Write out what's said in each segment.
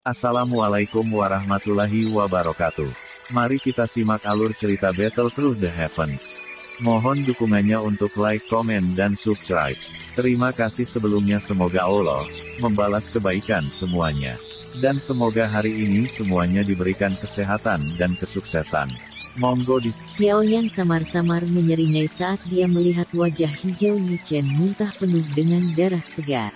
Assalamualaikum warahmatullahi wabarakatuh. Mari kita simak alur cerita Battle Through the Heavens. Mohon dukungannya untuk like, komen, dan subscribe. Terima kasih sebelumnya, semoga Allah membalas kebaikan semuanya. Dan semoga hari ini semuanya diberikan kesehatan dan kesuksesan. Monggo di... Xiaoyan samar-samar menyeringai saat dia melihat wajah hijau Yi Chen muntah penuh dengan darah segar.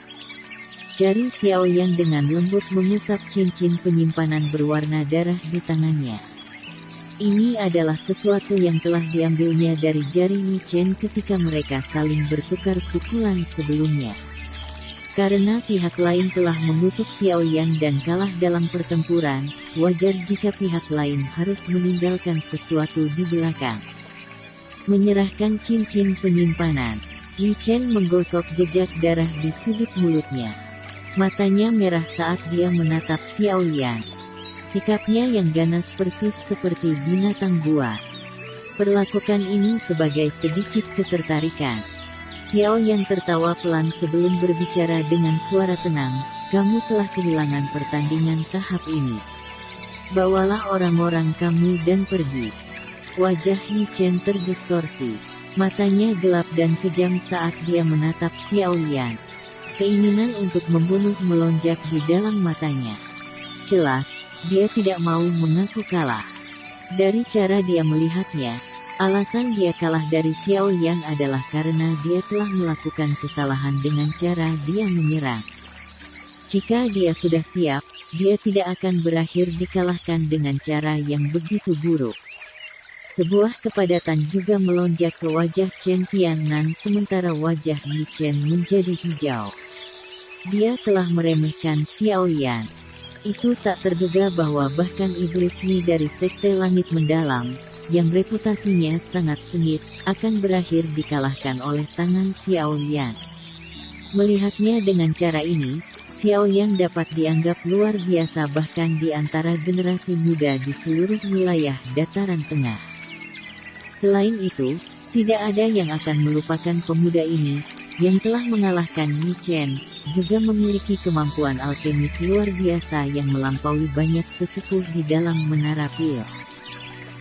Jari Xiaoyan dengan lembut mengusap cincin penyimpanan berwarna darah di tangannya. Ini adalah sesuatu yang telah diambilnya dari jari Yi Chen ketika mereka saling bertukar pukulan sebelumnya. Karena pihak lain telah mengutuk Xiaoyan dan kalah dalam pertempuran, wajar jika pihak lain harus meninggalkan sesuatu di belakang. Menyerahkan cincin penyimpanan, Yi Chen menggosok jejak darah di sudut mulutnya. Matanya merah saat dia menatap Xiaoyan. Sikapnya yang ganas persis seperti binatang buas. Perlakukan ini sebagai sedikit ketertarikan. Xiaoyan tertawa pelan sebelum berbicara dengan suara tenang, "Kamu telah kehilangan pertandingan tahap ini. Bawalah orang-orang kamu dan pergi." Wajah Yi Chen terdistorsi. Matanya gelap dan kejam saat dia menatap Xiaoyan. Keinginan untuk membunuh melonjak di dalam matanya. Jelas, dia tidak mau mengaku kalah. Dari cara dia melihatnya, alasan dia kalah dari Xiaoyan adalah karena dia telah melakukan kesalahan dengan cara dia menyerang. Jika dia sudah siap, dia tidak akan berakhir dikalahkan dengan cara yang begitu buruk. Sebuah kepadatan juga melonjak ke wajah Chen Tiannan sementara wajah Yi Chen menjadi hijau. Dia telah meremehkan Xiaoyan. Itu tak terduga bahwa bahkan iblis Yi dari Sekte Langit Mendalam, yang reputasinya sangat sengit, akan berakhir dikalahkan oleh tangan Xiaoyan. Melihatnya dengan cara ini, Xiaoyan dapat dianggap luar biasa bahkan di antara generasi muda di seluruh wilayah dataran tengah. Selain itu, tidak ada yang akan melupakan pemuda ini, yang telah mengalahkan Yi Chen, juga memiliki kemampuan alkemis luar biasa yang melampaui banyak sesepuh di dalam menara pil.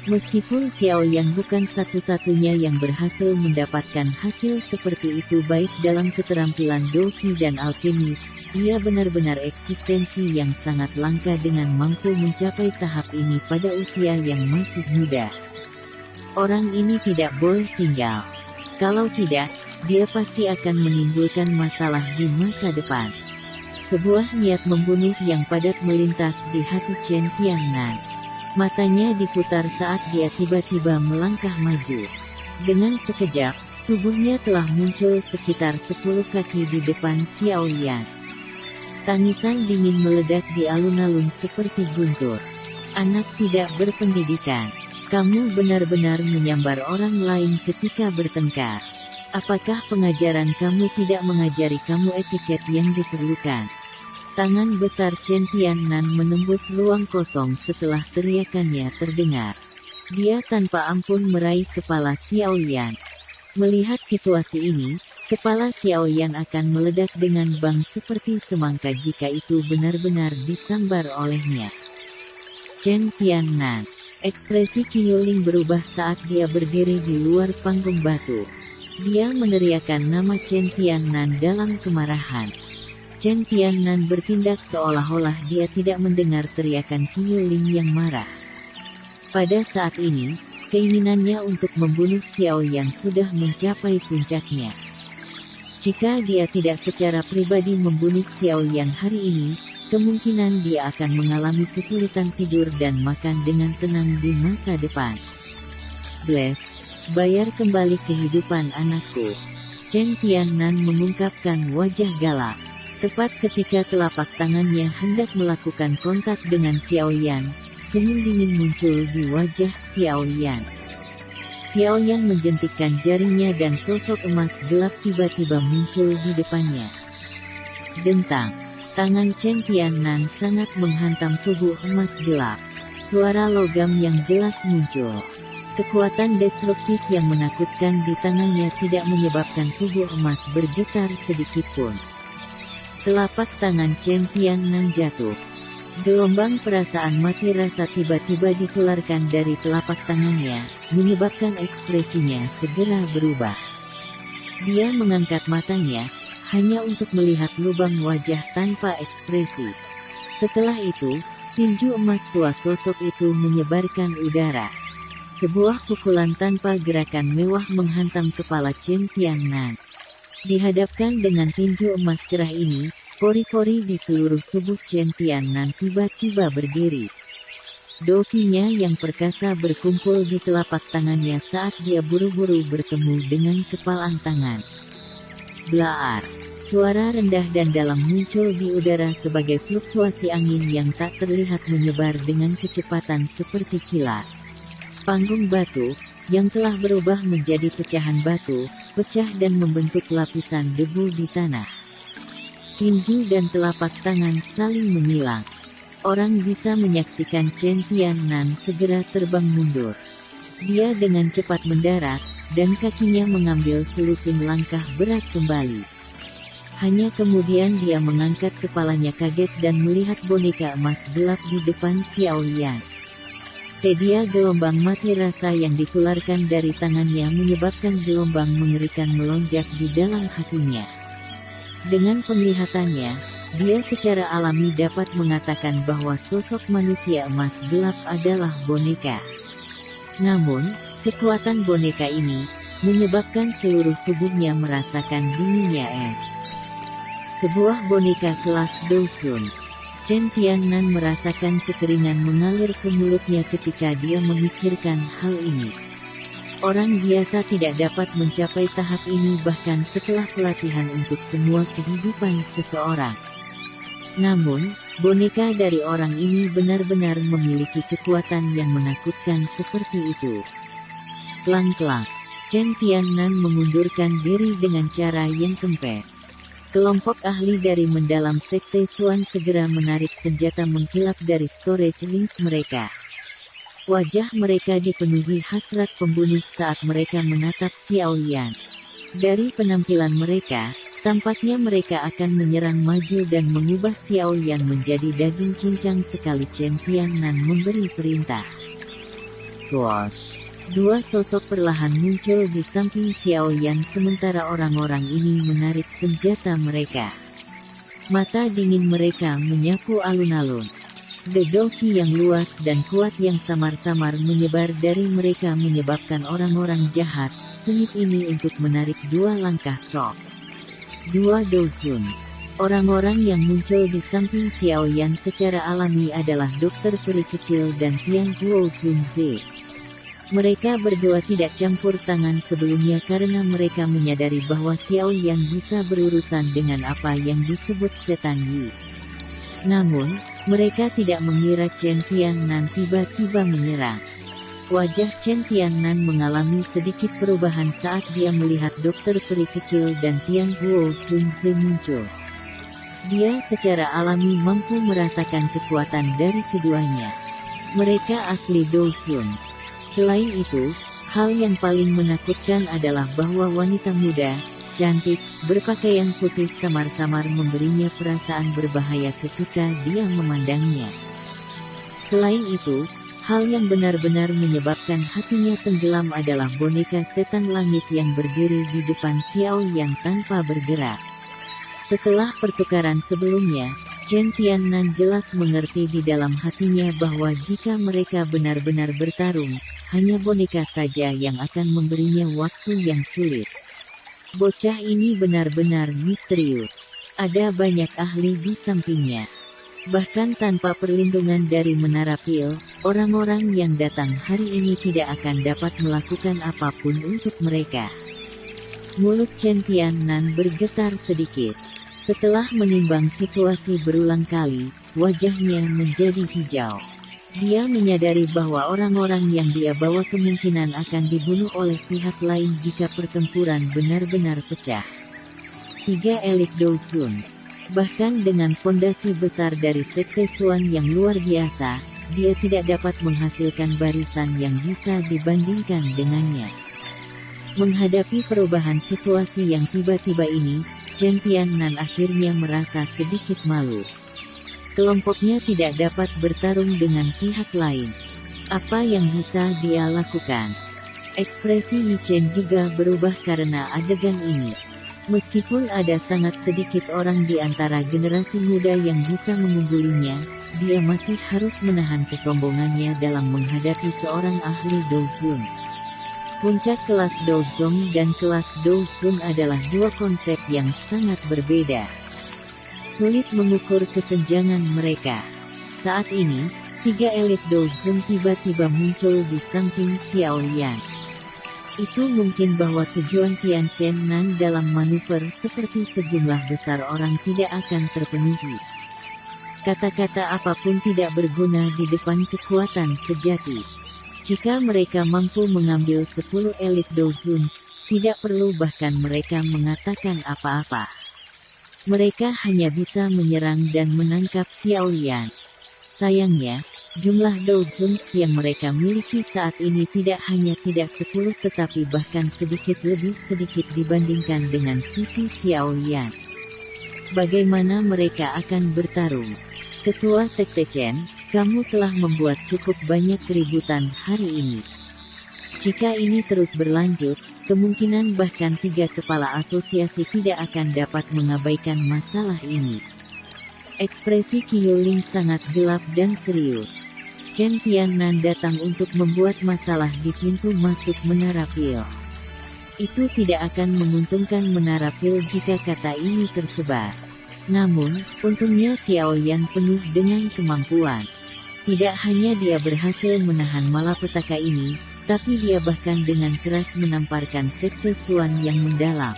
Meskipun Xiaoyan bukan satu-satunya yang berhasil mendapatkan hasil seperti itu baik dalam keterampilan doki dan alkemis, ia benar-benar eksistensi yang sangat langka dengan mampu mencapai tahap ini pada usia yang masih muda. Orang ini tidak boleh tinggal. Kalau tidak, dia pasti akan menimbulkan masalah di masa depan. Sebuah niat membunuh yang padat melintas di hati Chen Tiannan. Matanya diputar saat dia tiba-tiba melangkah maju. Dengan sekejap, tubuhnya telah muncul sekitar 10 kaki di depan Xiaoyan. Tangisan dingin meledak di alun-alun seperti guntur. "Anak tidak berpendidikan. Kamu benar-benar menyambar orang lain ketika bertengkar. Apakah pengajaran kamu tidak mengajari kamu etiket yang diperlukan?" Tangan besar Chen Tiannan menembus ruang kosong setelah teriakannya terdengar. Dia tanpa ampun meraih kepala Xiaoyan. Melihat situasi ini, kepala Xiaoyan akan meledak dengan bang seperti semangka jika itu benar-benar disambar olehnya. Chen Tiannan. Ekspresi Qiuling berubah saat dia berdiri di luar panggung batu. Dia meneriakkan nama Chen Tiannan dalam kemarahan. Chen Tiannan bertindak seolah-olah dia tidak mendengar teriakan Qiuling yang marah. Pada saat ini, keinginannya untuk membunuh Xiaoyan sudah mencapai puncaknya. Jika dia tidak secara pribadi membunuh Xiaoyan hari ini, kemungkinan dia akan mengalami kesulitan tidur dan makan dengan tenang di masa depan. "Bless, bayar kembali kehidupan anakku." Chen Tiannan mengungkapkan wajah galak. Tepat ketika telapak tangannya hendak melakukan kontak dengan Xiaoyan, senyum dingin muncul di wajah Xiaoyan. Xiaoyan menjentikkan jarinya dan sosok emas gelap tiba-tiba muncul di depannya. Dentang. Tangan Chen Tiannan sangat menghantam tubuh emas gelap. Suara logam yang jelas muncul. Kekuatan destruktif yang menakutkan di tangannya tidak menyebabkan tubuh emas bergetar sedikitpun. Telapak tangan Chen Tiannan jatuh. Gelombang perasaan mati rasa tiba-tiba ditularkan dari telapak tangannya, menyebabkan ekspresinya segera berubah. Dia mengangkat matanya, hanya untuk melihat lubang wajah tanpa ekspresi. Setelah itu, tinju emas tua sosok itu menyebarkan udara. Sebuah pukulan tanpa gerakan mewah menghantam kepala Chen Tiannan. Dihadapkan dengan tinju emas cerah ini, pori-pori di seluruh tubuh Chen Tiannan tiba-tiba berdiri. Dokinya yang perkasa berkumpul di telapak tangannya saat dia buru-buru bertemu dengan kepalan tangan. Blaar. Suara rendah dan dalam muncul di udara sebagai fluktuasi angin yang tak terlihat menyebar dengan kecepatan seperti kilat. Panggung batu, yang telah berubah menjadi pecahan batu, pecah dan membentuk lapisan debu di tanah. Tinju dan telapak tangan saling menghilang. Orang bisa menyaksikan Chen Tiannan segera terbang mundur. Dia dengan cepat mendarat, dan kakinya mengambil selusin langkah berat kembali. Hanya kemudian dia mengangkat kepalanya kaget dan melihat boneka emas gelap di depan Xiao Yan. Tedia gelombang mati rasa yang ditularkan dari tangannya menyebabkan gelombang mengerikan melonjak di dalam hatinya. Dengan penglihatannya, dia secara alami dapat mengatakan bahwa sosok manusia emas gelap adalah boneka. Namun, kekuatan boneka ini menyebabkan seluruh tubuhnya merasakan dinginnya es. Sebuah boneka kelas Dousun. Chen Tiannan merasakan kekeringan mengalir ke mulutnya ketika dia memikirkan hal ini. Orang biasa tidak dapat mencapai tahap ini bahkan setelah pelatihan untuk semua kehidupan seseorang. Namun, boneka dari orang ini benar-benar memiliki kekuatan yang menakutkan seperti itu. Klang-klang. Chen Tiannan mengundurkan diri dengan cara yang kempes. Kelompok ahli dari mendalam Sekte Xuan segera menarik senjata mengkilap dari storage links mereka. Wajah mereka dipenuhi hasrat pembunuh saat mereka menatap Xiao Yan. Dari penampilan mereka, tampaknya mereka akan menyerang maju dan mengubah Xiao Yan menjadi daging cincang sekali Chen Tiannan memberi perintah. Slash. Dua sosok perlahan muncul di samping Xiao Yan sementara orang-orang ini menarik senjata mereka. Mata dingin mereka menyapu alun-alun. Dedoki yang luas dan kuat yang samar-samar menyebar dari mereka menyebabkan orang-orang jahat sengit ini untuk menarik dua langkah sok. Dua Dousuns. Orang-orang yang muncul di samping Xiao Yan secara alami adalah Dokter Peri Kecil dan Tian Huo Sun Ze. Mereka berdua tidak campur tangan sebelumnya karena mereka menyadari bahwa Xiao Yan bisa berurusan dengan apa yang disebut setan Yi. Namun, mereka tidak mengira Chen Tiannan tiba-tiba menyerang. Wajah Chen Tiannan mengalami sedikit perubahan saat dia melihat Dokter Peri Kecil dan Tian Huo Sun Ze muncul. Dia secara alami mampu merasakan kekuatan dari keduanya. Mereka asli Dousuns. Selain itu, hal yang paling menakutkan adalah bahwa wanita muda, cantik, berpakaian putih samar-samar memberinya perasaan berbahaya ketika dia memandangnya. Selain itu, hal yang benar-benar menyebabkan hatinya tenggelam adalah boneka setan langit yang berdiri di depan Xiao Yan tanpa bergerak. Setelah pertukaran sebelumnya, Chen Tiannan jelas mengerti di dalam hatinya bahwa jika mereka benar-benar bertarung, hanya boneka saja yang akan memberinya waktu yang sulit. Bocah ini benar-benar misterius. Ada banyak ahli di sampingnya. Bahkan tanpa perlindungan dari Menara Pil, orang-orang yang datang hari ini tidak akan dapat melakukan apapun untuk mereka. Mulut Chen Tiannan bergetar sedikit. Setelah menimbang situasi berulang kali, wajahnya menjadi hijau. Dia menyadari bahwa orang-orang yang dia bawa kemungkinan akan dibunuh oleh pihak lain jika pertempuran benar-benar pecah. 3 elit Dousuns. Bahkan dengan fondasi besar dari Sekte Xuan yang luar biasa, dia tidak dapat menghasilkan barisan yang bisa dibandingkan dengannya. Menghadapi perubahan situasi yang tiba-tiba ini, Chen Tiannan akhirnya merasa sedikit malu. Kelompoknya tidak dapat bertarung dengan pihak lain. Apa yang bisa dia lakukan? Ekspresi Yi Chen juga berubah karena adegan ini. Meskipun ada sangat sedikit orang di antara generasi muda yang bisa mengunggulinya, dia masih harus menahan kesombongannya dalam menghadapi seorang ahli Douzun. Puncak kelas Douzong dan kelas Douzun adalah dua konsep yang sangat berbeda. Sulit mengukur kesenjangan mereka. Saat ini, 3 elit Douzun tiba-tiba muncul di samping Xiao Yan. Itu mungkin bahwa tujuan Tian Chen Nan dalam manuver seperti sejumlah besar orang tidak akan terpenuhi. Kata-kata apapun tidak berguna di depan kekuatan sejati. Jika mereka mampu mengambil 10 elit Douzuns, tidak perlu bahkan mereka mengatakan apa-apa. Mereka hanya bisa menyerang dan menangkap Xiao Yan. Sayangnya, jumlah Douzuns yang mereka miliki saat ini tidak hanya tidak 10 tetapi bahkan sedikit lebih sedikit dibandingkan dengan sisi Xiao Yan. Bagaimana mereka akan bertarung? Ketua Sekte Chen, kamu telah membuat cukup banyak keributan hari ini. Jika ini terus berlanjut, kemungkinan bahkan 3 kepala asosiasi tidak akan dapat mengabaikan masalah ini. Ekspresi Qiuling sangat gelap dan serius. Chen Tiannan datang untuk membuat masalah di pintu masuk Menara Pil. Itu tidak akan menguntungkan Menara Pil jika kata ini tersebar. Namun, untungnya Xiao Yan penuh dengan kemampuan. Tidak hanya dia berhasil menahan malapetaka ini, tapi dia bahkan dengan keras menamparkan sekte Suan yang mendalam.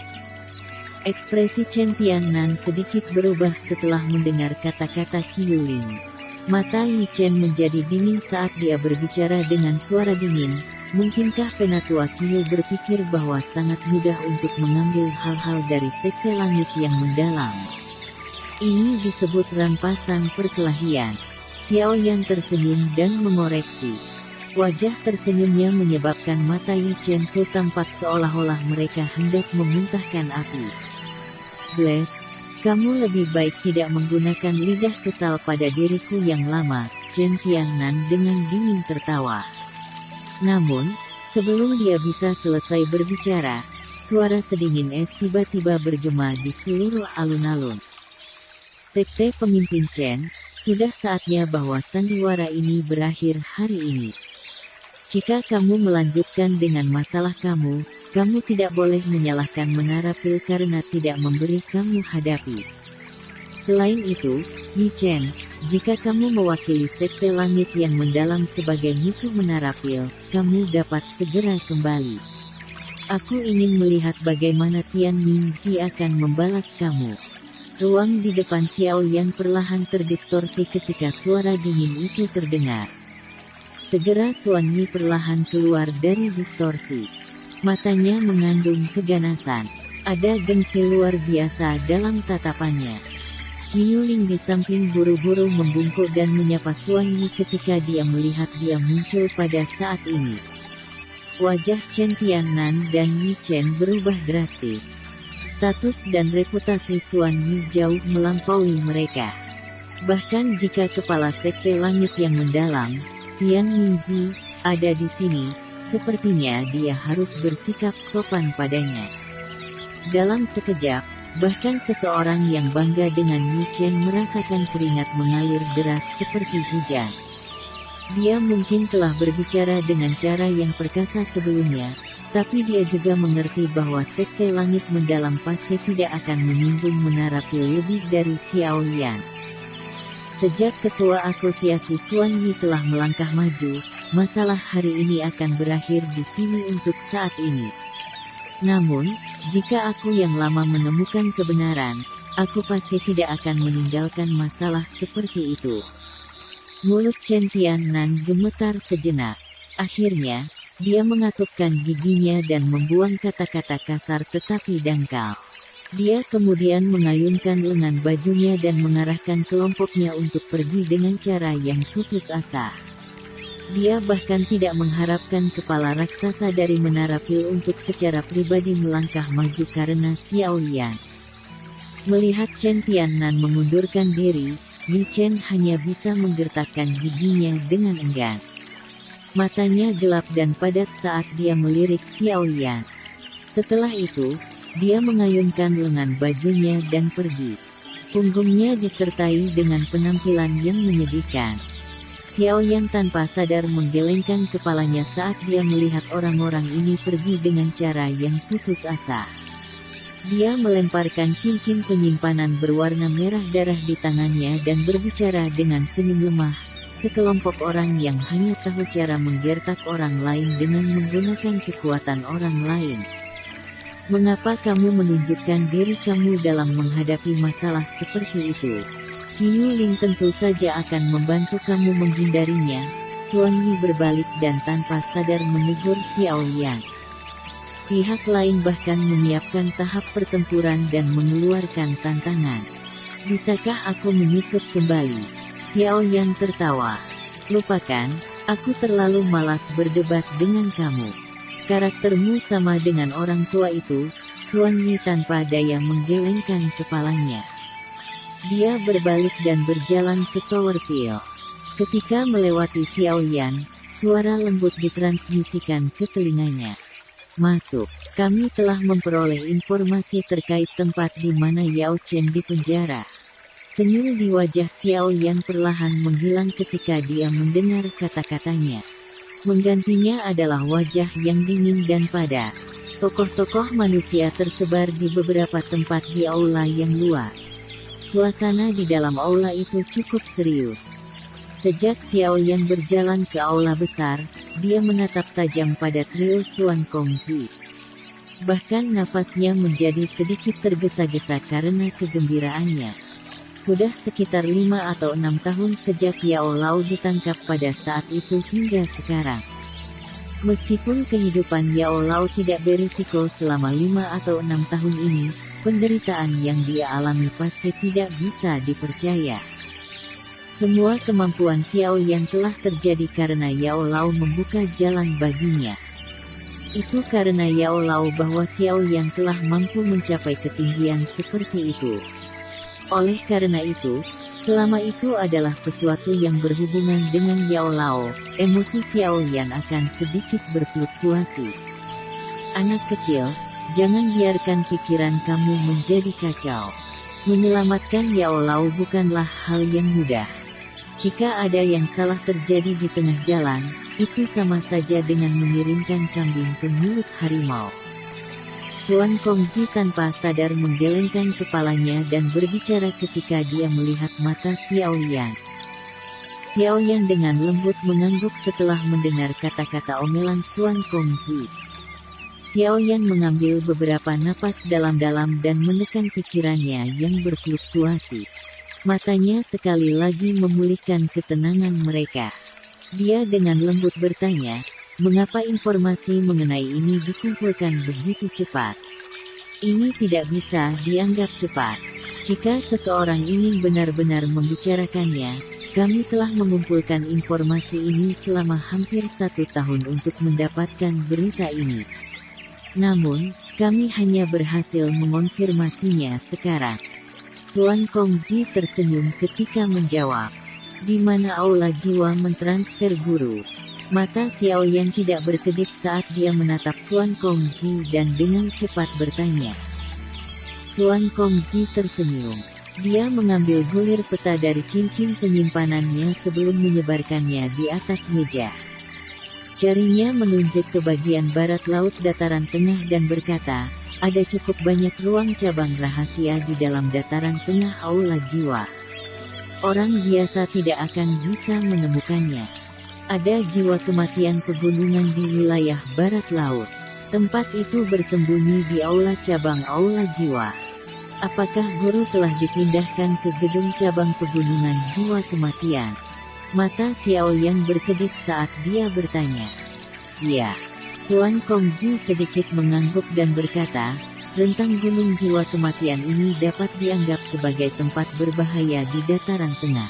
Ekspresi Chen Tiannan sedikit berubah setelah mendengar kata-kata Qiuling. Mata Yi Chen menjadi dingin saat dia berbicara dengan suara dingin. Mungkinkah Penatua Qiu berpikir bahwa sangat mudah untuk mengambil hal-hal dari sekte langit yang mendalam? Ini disebut rampasan perkelahian. Xiao Yan tersenyum dan mengoreksi. Wajah tersenyumnya menyebabkan mata Yi Chen Tu tampak seolah-olah mereka hendak memuntahkan api. Bless, kamu lebih baik tidak menggunakan lidah kesal pada diriku yang lama, Chen Tiannan dengan dingin tertawa. Namun, sebelum dia bisa selesai berbicara, suara sedingin es tiba-tiba bergema di seluruh alun-alun. Sekte Pemimpin Chen, sudah saatnya bahwa sandiwara ini berakhir hari ini. Jika kamu melanjutkan dengan masalah kamu tidak boleh menyalahkan Menara Pil karena tidak memberi kamu hadapi. Selain itu, Yi Chen, jika kamu mewakili Sekte Langit yang mendalam sebagai musuh Menara Pil, kamu dapat segera kembali. Aku ingin melihat bagaimana Tian Mingzi akan membalas kamu. Ruang di depan Xiao Yan perlahan terdistorsi ketika suara dingin itu terdengar. Segera Suan Yi perlahan keluar dari distorsi. Matanya mengandung keganasan. Ada gengsi luar biasa dalam tatapannya. Qiuling di samping buru-buru membungkuk dan menyapa Suan Yi ketika dia melihat dia muncul pada saat ini. Wajah Chen Tiannan dan Yi Chen berubah drastis. Status dan reputasi Suan Yi jauh melampaui mereka. Bahkan jika kepala sekte langit yang mendalam, Tian Mingzi, ada di sini, sepertinya dia harus bersikap sopan padanya. Dalam sekejap, bahkan seseorang yang bangga dengan Yi Chen merasakan keringat mengalir deras seperti hujan. Dia mungkin telah berbicara dengan cara yang perkasa sebelumnya, tapi dia juga mengerti bahwa sekte langit mendalam pasti tidak akan menyinggung Menara Pil lebih dari Xiao Yan. Sejak ketua asosiasi Suan Yi telah melangkah maju, masalah hari ini akan berakhir di sini untuk saat ini. Namun, jika aku yang lama menemukan kebenaran, aku pasti tidak akan meninggalkan masalah seperti itu. Mulut Chen Tiannan gemetar sejenak. Akhirnya, dia mengatupkan giginya dan membuang kata-kata kasar tetapi dangkal. Dia kemudian mengayunkan lengan bajunya dan mengarahkan kelompoknya untuk pergi dengan cara yang putus asa. Dia bahkan tidak mengharapkan kepala raksasa dari Menara Pil untuk secara pribadi melangkah maju karena Xiao Yan. Melihat Chen Tiannan mengundurkan diri, Li Chen hanya bisa menggertakkan giginya dengan enggan. Matanya gelap dan padat saat dia melirik Xiao Yan. Setelah itu, dia mengayunkan lengan bajunya dan pergi. Punggungnya disertai dengan penampilan yang menyedihkan. Xiao Yan tanpa sadar menggelengkan kepalanya saat dia melihat orang-orang ini pergi dengan cara yang putus asa. Dia melemparkan cincin penyimpanan berwarna merah darah di tangannya dan berbicara dengan senyum lemah. Sekelompok orang yang hanya tahu cara menggertak orang lain dengan menggunakan kekuatan orang lain. Mengapa kamu menunjukkan diri kamu dalam menghadapi masalah seperti itu? Qiu Ling tentu saja akan membantu kamu menghindarinya. Xuan Yi berbalik dan tanpa sadar menegur Xiao Yan. Pihak lain bahkan menyiapkan tahap pertempuran dan mengeluarkan tantangan. Bisakah aku menyusup kembali? Xiao Yan tertawa. Lupakan, aku terlalu malas berdebat dengan kamu. Karaktermu sama dengan orang tua itu. Xuan Yi tanpa daya menggelengkan kepalanya. Dia berbalik dan berjalan ke Tower Pil. Ketika melewati Xiao Yan, suara lembut ditransmisikan ke telinganya. Masuk, kami telah memperoleh informasi terkait tempat di mana Yao Chen dipenjara. Senyum di wajah Xiao Yan perlahan menghilang ketika dia mendengar kata-katanya. Menggantinya adalah wajah yang dingin dan padat. Tokoh-tokoh manusia tersebar di beberapa tempat di aula yang luas. Suasana di dalam aula itu cukup serius. Sejak Xiao Yan berjalan ke aula besar, dia menatap tajam pada trio Xuan Kongzi. Bahkan nafasnya menjadi sedikit tergesa-gesa karena kegembiraannya. Sudah sekitar 5 atau 6 tahun sejak Yao Lao ditangkap pada saat itu hingga sekarang. Meskipun kehidupan Yao Lao tidak berisiko selama 5 atau 6 tahun ini, penderitaan yang dia alami pasti tidak bisa dipercaya. Semua kemampuan Xiao Yan telah terjadi karena Yao Lao membuka jalan baginya. Itu karena Yao Lao bahwa Xiao Yan telah mampu mencapai ketinggian seperti itu. Oleh karena itu, selama itu adalah sesuatu yang berhubungan dengan Yao Lao, emosi Xiao Yan akan sedikit berfluktuasi. Anak kecil, jangan biarkan pikiran kamu menjadi kacau. Menyelamatkan Yao Lao bukanlah hal yang mudah. Jika ada yang salah terjadi di tengah jalan, itu sama saja dengan mengirimkan kambing ke mulut harimau. Xuan Kongzi tanpa sadar menggelengkan kepalanya dan berbicara ketika dia melihat mata Xiao Yan. Xiao Yan dengan lembut mengangguk setelah mendengar kata-kata omelan Xuan Kongzi. Xiao Yan mengambil beberapa napas dalam-dalam dan menekan pikirannya yang berfluktuasi. Matanya sekali lagi memulihkan ketenangan mereka. Dia dengan lembut bertanya, mengapa informasi mengenai ini dikumpulkan begitu cepat? Ini tidak bisa dianggap cepat. Jika seseorang ingin benar-benar membicarakannya, kami telah mengumpulkan informasi ini selama hampir 1 tahun untuk mendapatkan berita ini. Namun, kami hanya berhasil mengonfirmasinya sekarang. Xuan Kongzi tersenyum ketika menjawab. Di mana aula jiwa mentransfer guru? Mata Xiao Yan tidak berkedip saat dia menatap Xuan Kongzi dan dengan cepat bertanya. Xuan Kongzi tersenyum. Dia mengambil bulir peta dari cincin penyimpanannya sebelum menyebarkannya di atas meja. Jarinya menunjuk ke bagian barat laut dataran tengah dan berkata, ada cukup banyak ruang cabang rahasia di dalam dataran tengah aula jiwa. Orang biasa tidak akan bisa menemukannya. Ada jiwa kematian pegunungan di wilayah barat laut. Tempat itu bersembunyi di aula cabang aula jiwa. Apakah guru telah dipindahkan ke gedung cabang pegunungan jiwa kematian? Mata Xiao Yan berkedip saat dia bertanya. Ya. Xuan Kongzi sedikit mengangguk dan berkata, rentang gunung jiwa kematian ini dapat dianggap sebagai tempat berbahaya di dataran tengah.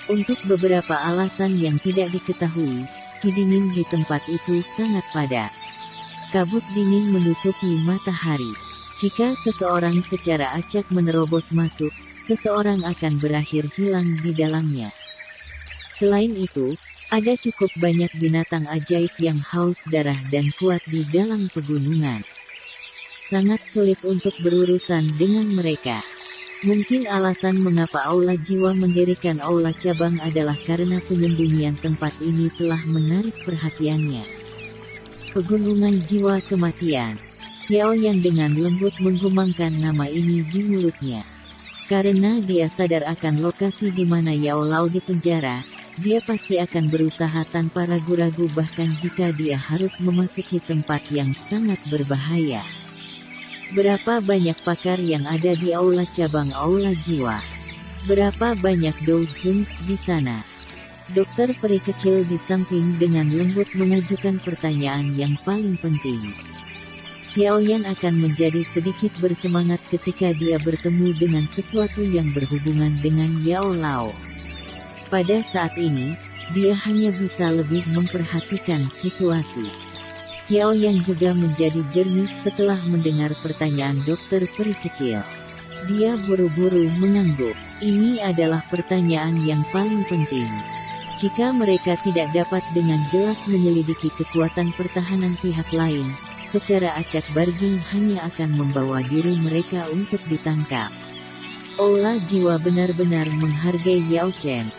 Untuk beberapa alasan yang tidak diketahui, dingin di tempat itu sangat padat. Kabut dingin menutupi matahari. Jika seseorang secara acak menerobos masuk, seseorang akan berakhir hilang di dalamnya. Selain itu, ada cukup banyak binatang ajaib yang haus darah dan kuat di dalam pegunungan. Sangat sulit untuk berurusan dengan mereka. Mungkin alasan mengapa Aula Jiwa mendirikan aula cabang adalah karena penyembunyian tempat ini telah menarik perhatiannya. Pegunungan Jiwa Kematian. Xiaoyan dengan lembut menggumamkan nama ini di mulutnya. Karena dia sadar akan lokasi di mana Yao Lao dipenjara, dia pasti akan berusaha tanpa ragu-ragu bahkan jika dia harus memasuki tempat yang sangat berbahaya. Berapa banyak pakar yang ada di aula cabang Aula Jiwa? Berapa banyak dozens di sana? Dokter peri kecil di samping dengan lembut mengajukan pertanyaan yang paling penting. Xiaoyan akan menjadi sedikit bersemangat ketika dia bertemu dengan sesuatu yang berhubungan dengan Yao Lao. Pada saat ini, dia hanya bisa lebih memperhatikan situasi. Xiaoyan juga menjadi jernih setelah mendengar pertanyaan dokter peri kecil. Dia buru-buru mengangguk. Ini adalah pertanyaan yang paling penting. Jika mereka tidak dapat dengan jelas menyelidiki kekuatan pertahanan pihak lain, secara acak barging hanya akan membawa diri mereka untuk ditangkap. Aula Jiwa benar-benar menghargai Yao Chen.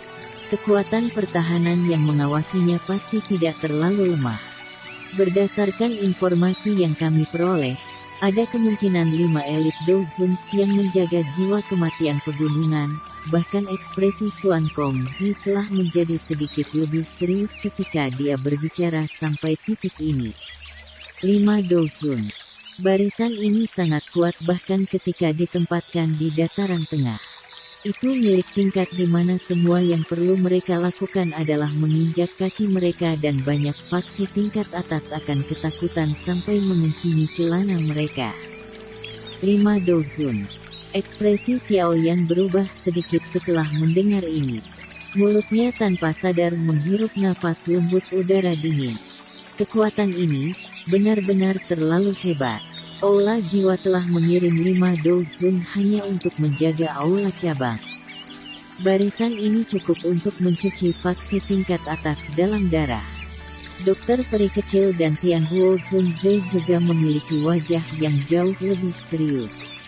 Kekuatan pertahanan yang mengawasinya pasti tidak terlalu lemah. Berdasarkan informasi yang kami peroleh, ada kemungkinan 5 elit dozens yang menjaga jiwa kematian pegunungan. Bahkan ekspresi Xuan Kongzi telah menjadi sedikit lebih serius ketika dia berbicara sampai titik ini. 5 dozens. Barisan ini sangat kuat bahkan ketika ditempatkan di dataran tengah. Itu milik tingkat di mana semua yang perlu mereka lakukan adalah menginjak kaki mereka dan banyak faksi tingkat atas akan ketakutan sampai mengencini celana mereka. 5 dozens. Ekspresi Xiaoyan berubah sedikit setelah mendengar ini. Mulutnya tanpa sadar menghirup nafas lembut udara dingin. Kekuatan ini benar-benar terlalu hebat. Aula Jiwa telah mengirim 5 dozen hanya untuk menjaga aula cabang. Barisan ini cukup untuk mencuci faksi tingkat atas dalam darah. Dokter peri kecil dan Tian Huo Zunze juga memiliki wajah yang jauh lebih serius.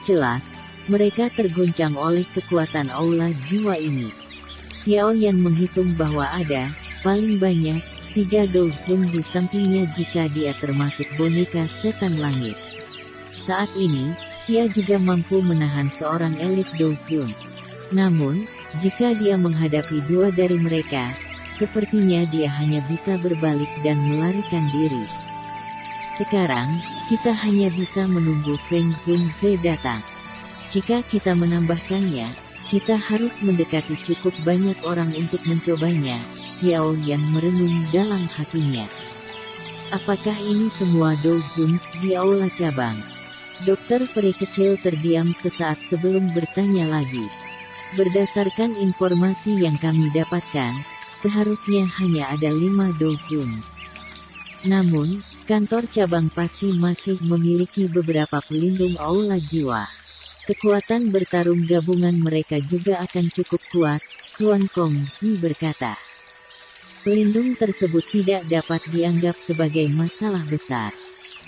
Jelas, mereka terguncang oleh kekuatan aula jiwa ini. Xiaoyan menghitung bahwa ada, paling banyak, 3 dozen di sampingnya jika dia termasuk boneka setan langit. Saat ini, dia juga mampu menahan seorang elit dozen. Namun, jika dia menghadapi 2 dari mereka, sepertinya dia hanya bisa berbalik dan melarikan diri. Sekarang, kita hanya bisa menunggu Feng Zunze datang. Jika kita menambahkannya, kita harus mendekati cukup banyak orang untuk mencobanya. Xiaoyan merenung dalam hatinya. Apakah ini semua dozens di aula cabang? Dokter peri kecil terdiam sesaat sebelum bertanya lagi. Berdasarkan informasi yang kami dapatkan, seharusnya hanya ada 5 dozens. Namun, kantor cabang pasti masih memiliki beberapa pelindung aula jiwa. Kekuatan bertarung gabungan mereka juga akan cukup kuat, Xuan Kongzi berkata. Pelindung tersebut tidak dapat dianggap sebagai masalah besar.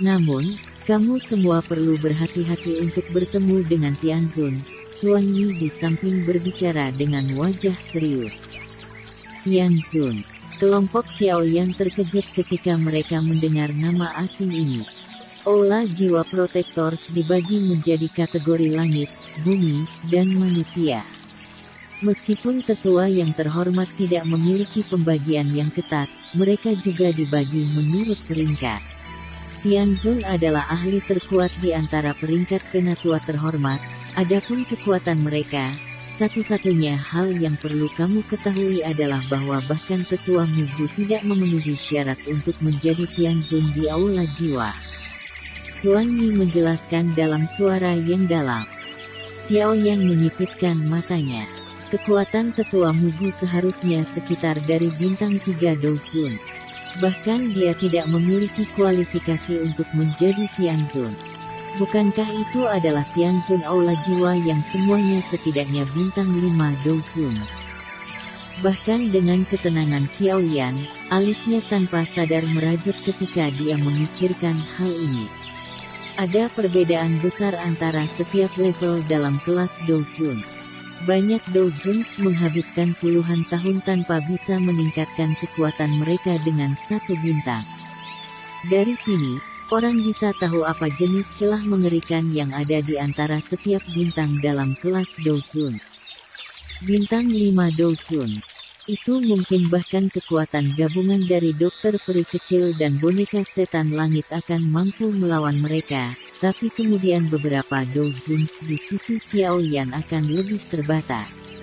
Namun, kamu semua perlu berhati-hati untuk bertemu dengan Tianzun. Xuan Yi di samping berbicara dengan wajah serius. Tianzun. Kelompok Xiaoyan terkejut ketika mereka mendengar nama asing ini. Aula Jiwa Protectors dibagi menjadi kategori langit, bumi, dan manusia. Meskipun tetua yang terhormat tidak memiliki pembagian yang ketat, mereka juga dibagi menurut peringkat. Tianzun adalah ahli terkuat di antara peringkat penatua terhormat, adapun kekuatan mereka, satu-satunya hal yang perlu kamu ketahui adalah bahwa bahkan tetua Mugu tidak memenuhi syarat untuk menjadi Tianzun di aula jiwa. Xuan Yi menjelaskan dalam suara yang dalam. Xiaoyan menyipitkan matanya. Kekuatan tetua Mugu seharusnya sekitar dari bintang 3 dozen. Bahkan dia tidak memiliki kualifikasi untuk menjadi Tianzun. Bukankah itu adalah Tianzun Aula Jiwa yang semuanya setidaknya bintang 5 Douzuns? Bahkan dengan ketenangan Xiao Yan, alisnya tanpa sadar merajut ketika dia memikirkan hal ini. Ada perbedaan besar antara setiap level dalam kelas Douzun. Banyak Douzuns menghabiskan puluhan tahun tanpa bisa meningkatkan kekuatan mereka dengan 1 bintang. Dari sini, orang bisa tahu apa jenis celah mengerikan yang ada di antara setiap bintang dalam kelas Douzun. Bintang 5 Douzuns. Itu mungkin bahkan kekuatan gabungan dari dokter peri kecil dan boneka setan langit akan mampu melawan mereka, tapi kemudian beberapa Douzuns di sisi Xiao Yan akan lebih terbatas.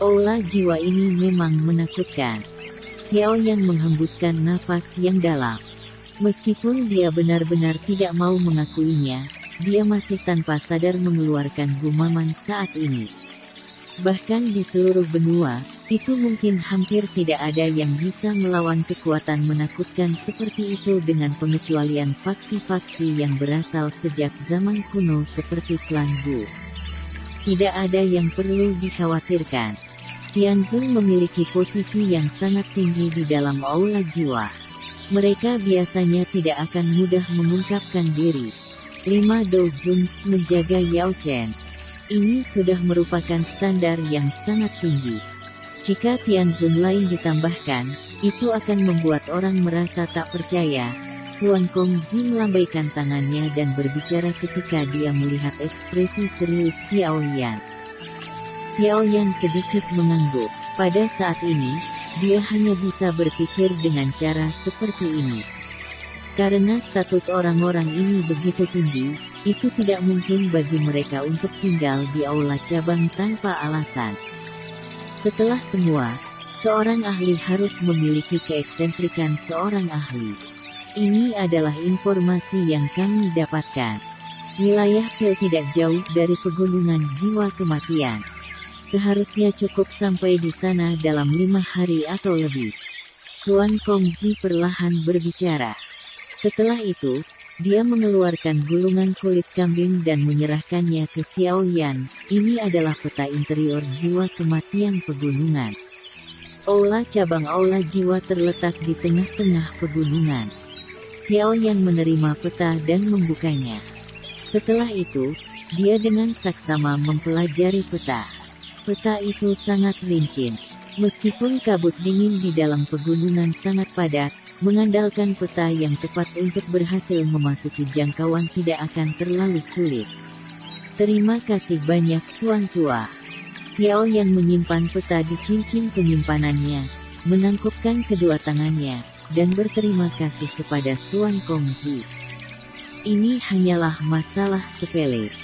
Aula jiwa ini memang menakutkan. Xiao Yan menghembuskan nafas yang dalam. Meskipun dia benar-benar tidak mau mengakuinya, dia masih tanpa sadar mengeluarkan gumaman saat ini. Bahkan di seluruh benua, itu mungkin hampir tidak ada yang bisa melawan kekuatan menakutkan seperti itu dengan pengecualian faksi-faksi yang berasal sejak zaman kuno seperti klan Gu. Tidak ada yang perlu dikhawatirkan. Tianzun memiliki posisi yang sangat tinggi di dalam aula jiwa. Mereka biasanya tidak akan mudah mengungkapkan diri. 5 Douzuns menjaga Yao Chen. Ini sudah merupakan standar yang sangat tinggi. Jika Tianzun lain ditambahkan, itu akan membuat orang merasa tak percaya. Xuan Kongzi melambaikan tangannya dan berbicara ketika dia melihat ekspresi serius Xiao Yan. Xiao Yan sedikit mengangguk. Pada saat ini, dia hanya bisa berpikir dengan cara seperti ini. Karena status orang-orang ini begitu tinggi, itu tidak mungkin bagi mereka untuk tinggal di aula cabang tanpa alasan. Setelah semua, seorang ahli harus memiliki keeksentrikan seorang ahli. Ini adalah informasi yang kami dapatkan. Wilayah Pil tidak jauh dari pegunungan jiwa kematian. Seharusnya cukup sampai di sana dalam 5 hari atau lebih. Xuan Kongzi perlahan berbicara. Setelah itu, dia mengeluarkan gulungan kulit kambing dan menyerahkannya ke Xiao Yan. Ini adalah peta interior jiwa kematian pegunungan. Aula cabang aula jiwa terletak di tengah-tengah pegunungan. Xiao Yan menerima peta dan membukanya. Setelah itu, dia dengan saksama mempelajari peta. Peta itu sangat lincin. Meskipun kabut dingin di dalam pegunungan sangat padat, mengandalkan peta yang tepat untuk berhasil memasuki jangkauan tidak akan terlalu sulit. Terima kasih banyak Xuan Tua. Xiao Yan menyimpan peta di cincin penyimpanannya, menangkupkan kedua tangannya, dan berterima kasih kepada Xuan Kongzi. Ini hanyalah masalah sepele.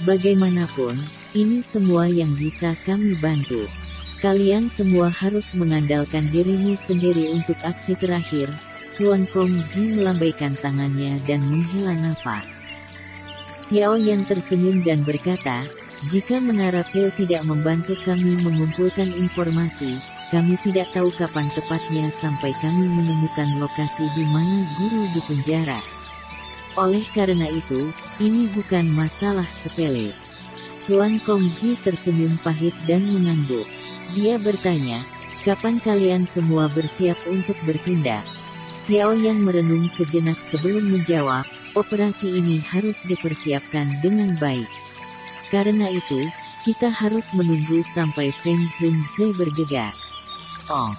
Bagaimanapun, ini semua yang bisa kami bantu. Kalian semua harus mengandalkan dirimu sendiri untuk aksi terakhir. Xuan Kongzi melambaikan tangannya dan menghela nafas. Xiao Yan tersenyum dan berkata, jika Menara Pil tidak membantu kami mengumpulkan informasi, kami tidak tahu kapan tepatnya sampai kami menemukan lokasi di mana guru di penjara. Oleh karena itu, ini bukan masalah sepele. Xuan Kongzi tersenyum pahit dan mengangguk. Dia bertanya, kapan kalian semua bersiap untuk bertindak? Xiao Yan merenung sejenak sebelum menjawab, operasi ini harus dipersiapkan dengan baik. Karena itu, kita harus menunggu sampai Feng Zunze bergegas. Oh,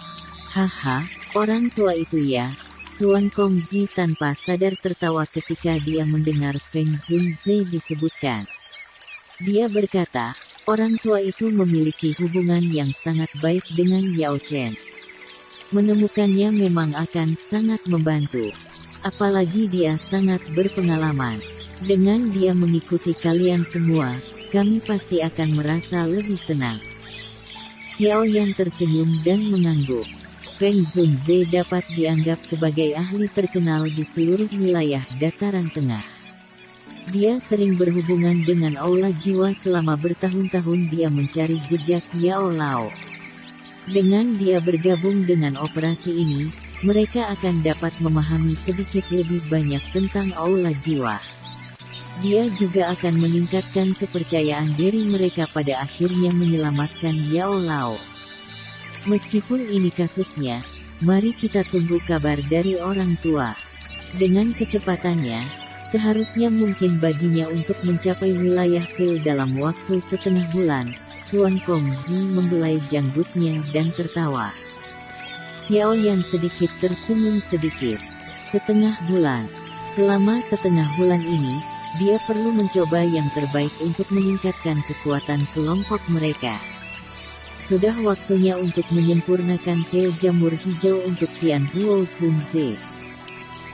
haha, orang tua itu ya. Xuan Kongzi tanpa sadar tertawa ketika dia mendengar Feng Zunze disebutkan. Dia berkata, orang tua itu memiliki hubungan yang sangat baik dengan Yao Chen. Menemukannya memang akan sangat membantu. Apalagi dia sangat berpengalaman. Dengan dia mengikuti kalian semua, kami pasti akan merasa lebih tenang. Xiao Yan tersenyum dan mengangguk. Feng Zunze dapat dianggap sebagai ahli terkenal di seluruh wilayah dataran tengah. Dia sering berhubungan dengan aula jiwa selama bertahun-tahun dia mencari jejak Yao Lao. Dengan dia bergabung dengan operasi ini, mereka akan dapat memahami sedikit lebih banyak tentang aula jiwa. dia juga akan meningkatkan kepercayaan diri mereka pada akhirnya menyelamatkan Yao Lao. Meskipun ini kasusnya, mari kita tunggu kabar dari orang tua. Dengan kecepatannya, seharusnya mungkin baginya untuk mencapai wilayah Pil dalam waktu setengah bulan. Suan Kongzi membelai janggutnya dan tertawa. Xiao Yan sedikit tersenyum sedikit. Setengah bulan. Selama setengah bulan ini, dia perlu mencoba yang terbaik untuk meningkatkan kekuatan kelompok mereka. Sudah waktunya untuk menyempurnakan pil jamur hijau untuk Tian Huo Sun Ze.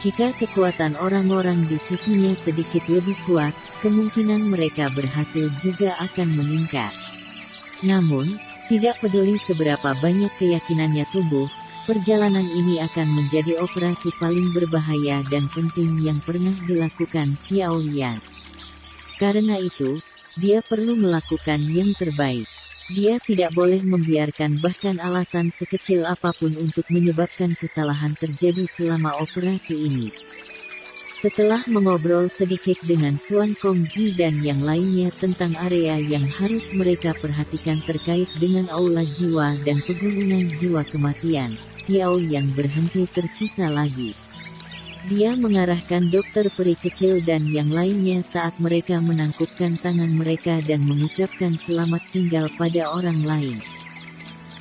Jika kekuatan orang-orang di sisinya sedikit lebih kuat, kemungkinan mereka berhasil juga akan meningkat. Namun, tidak peduli seberapa banyak keyakinannya tumbuh, perjalanan ini akan menjadi operasi paling berbahaya dan penting yang pernah dilakukan Xiao Yan. Karena itu, dia perlu melakukan yang terbaik. Dia tidak boleh membiarkan bahkan alasan sekecil apapun untuk menyebabkan kesalahan terjadi selama operasi ini. Setelah mengobrol sedikit dengan Suan Kongzi dan yang lainnya tentang area yang harus mereka perhatikan terkait dengan aula jiwa dan pegunungan jiwa kematian, Xiao Yan berhenti tersisa lagi. Dia mengarahkan dokter peri kecil dan yang lainnya saat mereka menangkupkan tangan mereka dan mengucapkan selamat tinggal pada orang lain.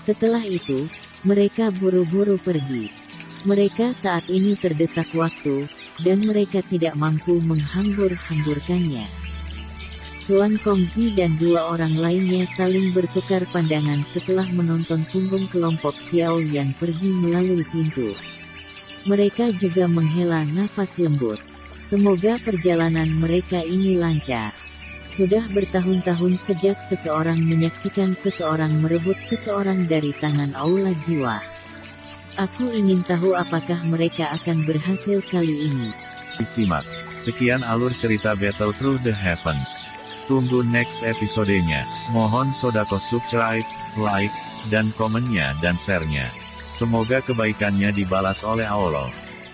Setelah itu, mereka buru-buru pergi. Mereka saat ini terdesak waktu, dan mereka tidak mampu menghambur-hamburkannya. Suan Kongzi dan dua orang lainnya saling bertukar pandangan setelah menonton punggung kelompok Xiao Yan pergi melalui pintu. Mereka juga menghela nafas lembut. Semoga perjalanan mereka ini lancar. Sudah bertahun-tahun sejak seseorang menyaksikan seseorang merebut seseorang dari tangan aula jiwa. Aku ingin tahu apakah mereka akan berhasil kali ini. Simak. Sekian alur cerita Battle Through the Heavens. Tunggu next episodenya. Mohon sodako subscribe, like, dan komennya dan share-nya. Semoga kebaikannya dibalas oleh Allah.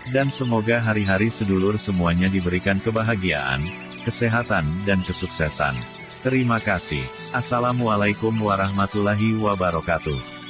Dan semoga hari-hari sedulur semuanya diberikan kebahagiaan, kesehatan dan kesuksesan. Terima kasih. Assalamualaikum warahmatullahi wabarakatuh.